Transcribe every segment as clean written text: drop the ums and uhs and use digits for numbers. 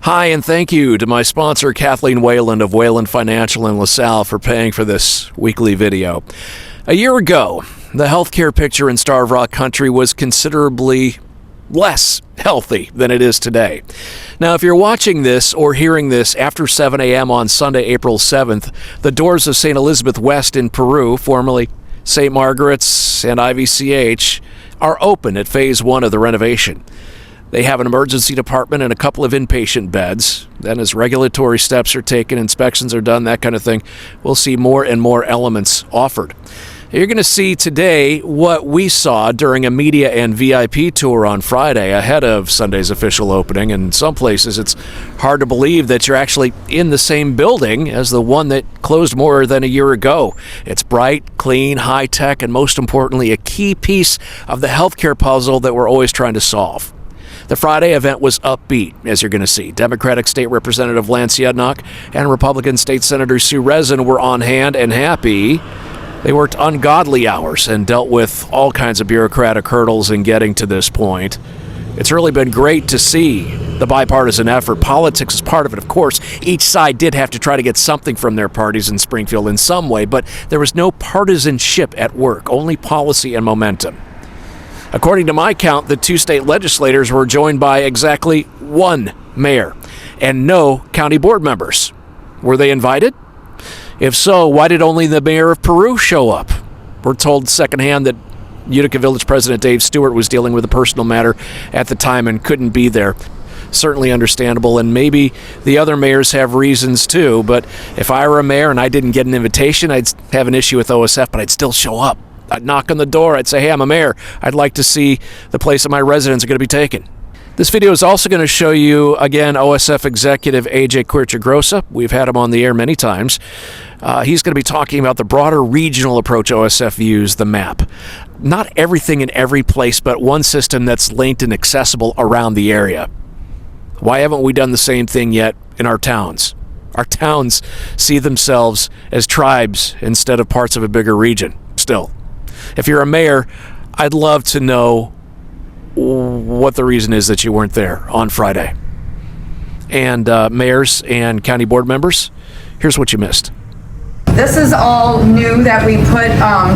Hi, and thank you to my sponsor, Kathleen Wayland of Wayland Financial in LaSalle, for paying for this weekly video. A year ago, the healthcare picture in Starved Rock Country was considerably less healthy than it is today. Now, if you're watching this or hearing this after 7 a.m. on Sunday, April 7th, the doors of St. Elizabeth West in Peru, formerly St. Margaret's and IVCH, are open at Phase 1 of the renovation. They have an emergency department and a couple of inpatient beds. Then as regulatory steps are taken, inspections are done, that kind of thing, we'll see more and more elements offered. You're going to see today what we saw during a media and VIP tour on Friday ahead of Sunday's official opening. In some places, it's hard to believe that you're actually in the same building as the one that closed more than a year ago. It's bright, clean, high-tech, and most importantly, a key piece of the healthcare puzzle that we're always trying to solve. The Friday event was upbeat, as you're going to see. Democratic State Representative Lance Yudnock and Republican State Senator Sue Rezin were on hand and happy. They worked ungodly hours and dealt with all kinds of bureaucratic hurdles in getting to this point. It's really been great to see the bipartisan effort. Politics is part of it, of course. Each side did have to try to get something from their parties in Springfield in some way, but there was no partisanship at work, only policy and momentum. According to my count, the two state legislators were joined by exactly one mayor and no county board members. Were they invited? If so, why did only the mayor of Peru show up? We're told secondhand that Utica Village President Dave Stewart was dealing with a personal matter at the time and couldn't be there. Certainly understandable, and maybe the other mayors have reasons too, but if I were a mayor and I didn't get an invitation, I'd have an issue with OSF, but I'd still show up. I'd knock on the door. I'd say, hey, I'm a mayor. I'd like to see the place that my residents are going to be taken. This video is also going to show you, again, OSF Executive AJ Quirchagrosa. We've had him on the air many times. He's going to be talking about the broader regional approach OSF views, the MAP. Not everything in every place, but one system that's linked and accessible around the area. Why haven't we done the same thing yet in our towns? Our towns see themselves as tribes instead of parts of a bigger region, still. If you're a mayor, I'd love to know what the reason is that you weren't there on Friday. And mayors and county board members, here's what you missed. This is all new that we put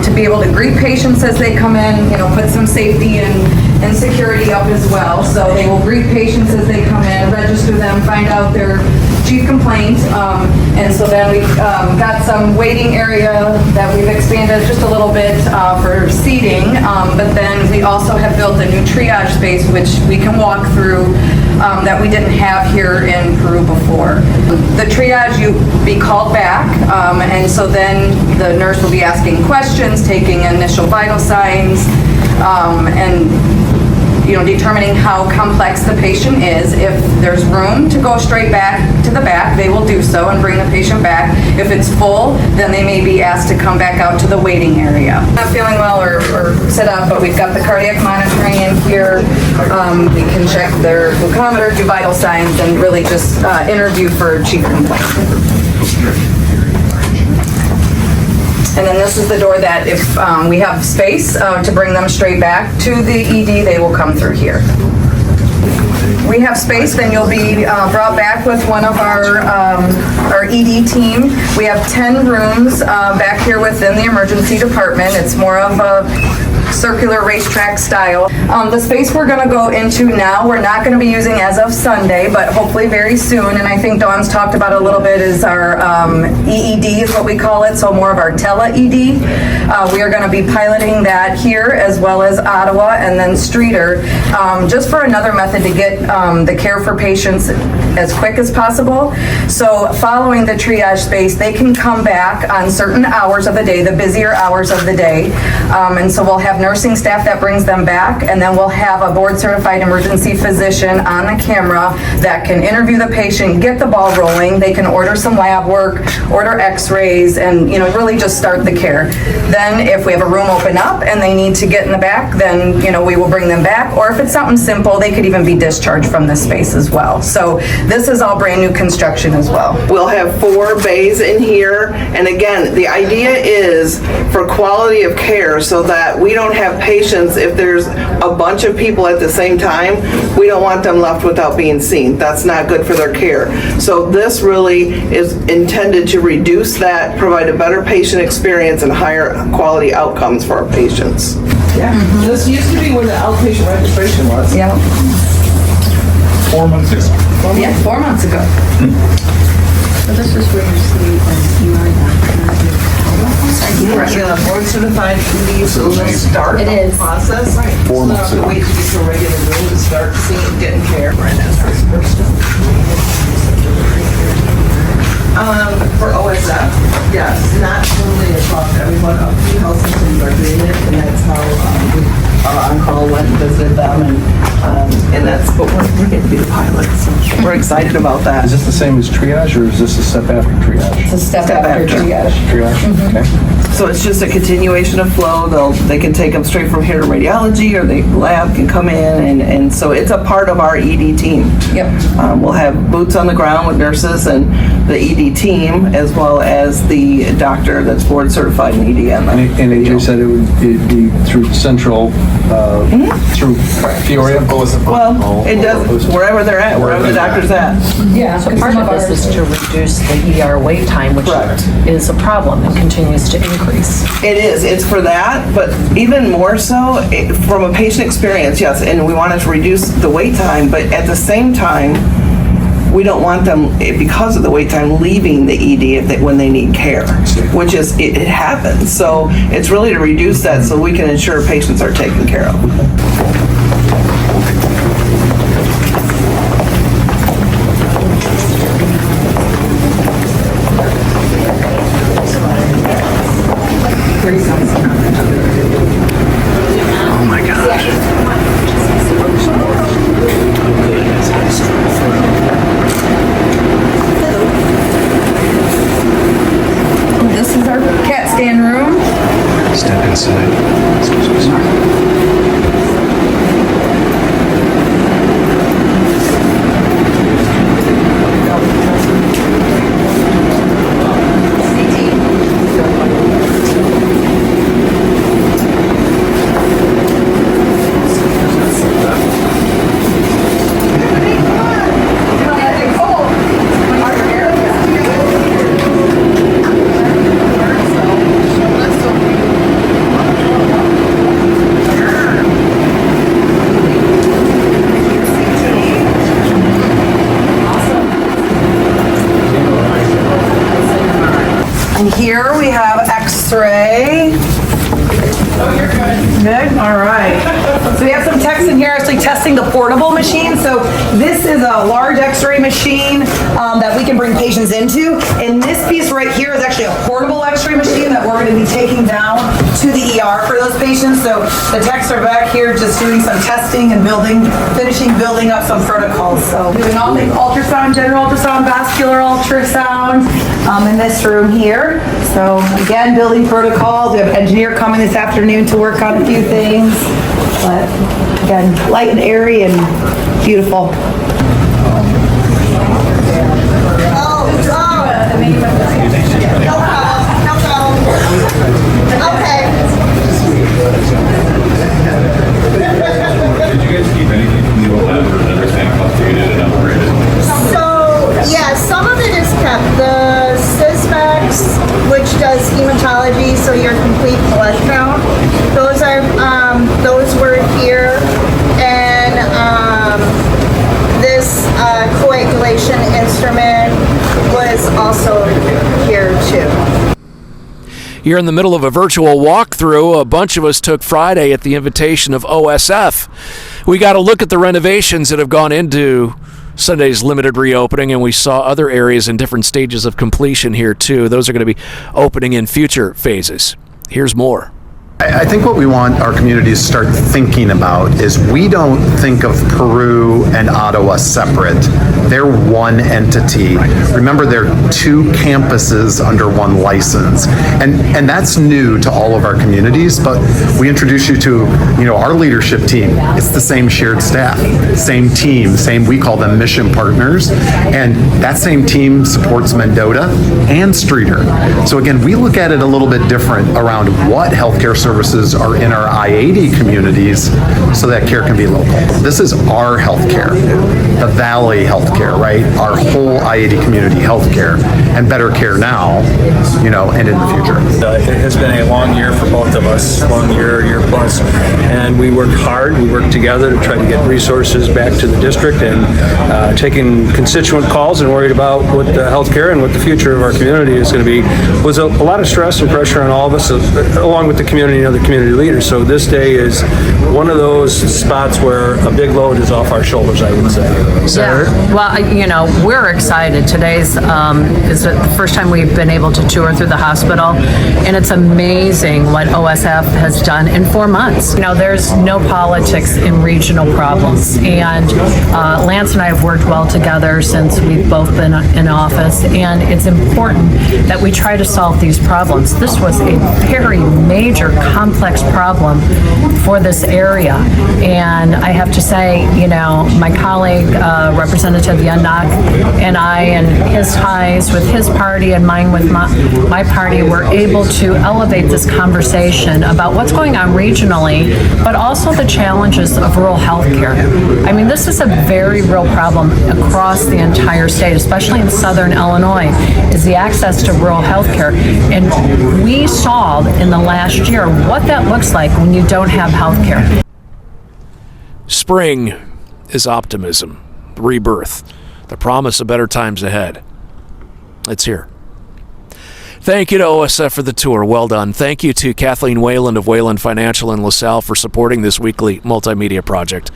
to be able to greet patients as they come in, put some safety and security up as well. So they will greet patients as they come in, register them, find out their chief complaint. And so then we've got some waiting area that we've expanded just a little bit for seating. But then we also have built a new triage space, which we can walk through that we didn't have here in Peru before. The triage, you be called back, and so then the nurse will be asking questions, taking initial vital signs, and determining how complex the patient is. If there's room to go straight back to the back, they will do so and bring the patient back. If it's full, then they may be asked to come back out to the waiting area. Not feeling well or sit up, but we've got the cardiac monitoring in here. We can check their glucometer, do vital signs, and really just interview for chief complaint. And then this is the door that if we have space to bring them straight back to the ED, they will come through here. We have space, then you'll be brought back with one of our ED team. We have 10 rooms back here within the emergency department. It's more of a circular racetrack style. The space we're going to go into now, we're not going to be using as of Sunday, but hopefully very soon, and I think Dawn's talked about it a little bit, is our EED is what we call it, so more of our tele-ED. We are going to be piloting that here as well as Ottawa and then Streeter, just for another method to get the care for patients as quick as possible. So following the triage space, they can come back on certain hours of the day, the busier hours of the day, and so we'll have nursing staff that brings them back, and then we'll have a board-certified emergency physician on the camera that can interview the patient, get the ball rolling. They can order some lab work, order x-rays, and really just start the care. Then if we have a room open up and they need to get in the back, then we will bring them back, or if it's something simple, they could even be discharged from this space as well. So this is all brand new construction as well. We'll have 4 bays in here, and again, the idea is for quality of care so that we don't don't have patients, if there's a bunch of people at the same time, we don't want them left without being seen. That's not good for their care. So this really is intended to reduce that, provide a better patient experience and higher quality outcomes for our patients. Yeah, this used to be where the outpatient registration was. Yeah. 4 months ago. Yeah, 4 months ago. So this is where you see an ER doctor. Yeah, board certified ED, so they'll start the process. Right. 4 months So ago. wait to get to a regular room to start seeing, getting care. For OSF, yes, not totally across everyone. A few health systems are doing it, and that's how on-call went and visited them, and that's, but we're getting to be the pilot, so we're excited about that. Is this the same as triage, or is this a step after triage? It's a step after triage. Triage, okay. So it's just a continuation of flow. They can take them straight from here to radiology, or the lab can come in, and so it's a part of our ED team. Yep. We'll have boots on the ground with nurses and the ED team, as well as the doctor that's board certified in ED. And AJ said it'd be through central, through Peoria? Well, it does, wherever they're at, wherever the doctor's at. Yeah. So part of this is to reduce the ER wait time, which Correct. is a problem and continues to increase. It is, it's for that, but even more so, from a patient experience, yes, and we want to reduce the wait time, but at the same time, we don't want them, because of the wait time, leaving the ED when they need care, which is, it happens. So it's really to reduce that so we can ensure patients are taken care of. Oh my gosh. This is our CAT scan room. Step inside. And here we have X-ray. Oh, you're good. Good, all right. So we have some techs in here actually testing the portable machine. So this is a large X-ray machine that we can bring patients into. And this piece right here is actually a portable X-ray machine that we're going to be taking down to the ER for those patients. So the techs are back here just doing some testing and finishing building up some protocols. So doing all things ultrasound, general ultrasound, vascular ultrasound in this room here. So again, building protocols. We have an engineer coming this afternoon to work on a few things. But again, light and airy and beautiful. Did you guys keep anything from the old lab, or is everything updated and upgraded? So, yeah, some of it is kept. The Sysmex, which does hematology, so your complete blood count, those were here. And this coagulation instrument was also here too. You're in the middle of a virtual walkthrough. A bunch of us took Friday at the invitation of OSF. We got a look at the renovations that have gone into Sunday's limited reopening, and we saw other areas in different stages of completion here too. Those are going to be opening in future phases. Here's more. I think what we want our communities to start thinking about is we don't think of Peru and Ottawa separate. They're one entity. Remember, they're two campuses under one license. And that's new to all of our communities, but we introduce you to, our leadership team. It's the same shared staff, same team, we call them mission partners. And that same team supports Mendota and Streeter. So again, we look at it a little bit different around what healthcare services services are in our I-80 communities so that care can be local. This is our healthcare, the Valley healthcare, right? Our whole I-80 community healthcare, and better care now, and in the future. It has been a long year for both of us, long year plus, and we worked hard. We worked together to try to get resources back to the district, and taking constituent calls and worried about what the healthcare and what the future of our community is going to be was a lot of stress and pressure on all of us, along with the community and other community leaders. So this day is one of those spots where a big load is off our shoulders, I would say. Yeah. Well, we're excited. Today's is the first time we've been able to tour through the hospital, and it's amazing what OSF has done in 4 months. There's no politics in regional problems, and Lance and I have worked well together since we've both been in office, and it's important that we try to solve these problems. This was a very major, complex problem for this area, and I have to say, my colleague, Representative Yunnak, and I, and his ties with his party and mine with my party, were able to elevate this conversation about what's going on regionally, but also the challenges of rural health care. I mean, this is a very real problem across the entire state, especially in southern Illinois, is the access to rural health care. And we saw in the last year what that looks like when you don't have health care. Spring is optimism, rebirth, the promise of better times ahead. It's here. Thank you to OSF for the tour. Well done. Thank you to Kathleen Wayland of Wayland Financial in LaSalle for supporting this weekly multimedia project.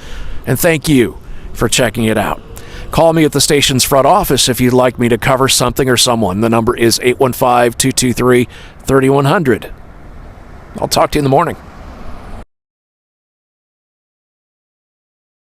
And thank you for checking it out. Call me at the station's front office if you'd like me to cover something or someone. The number is 815-223-3100. I'll talk to you in the morning.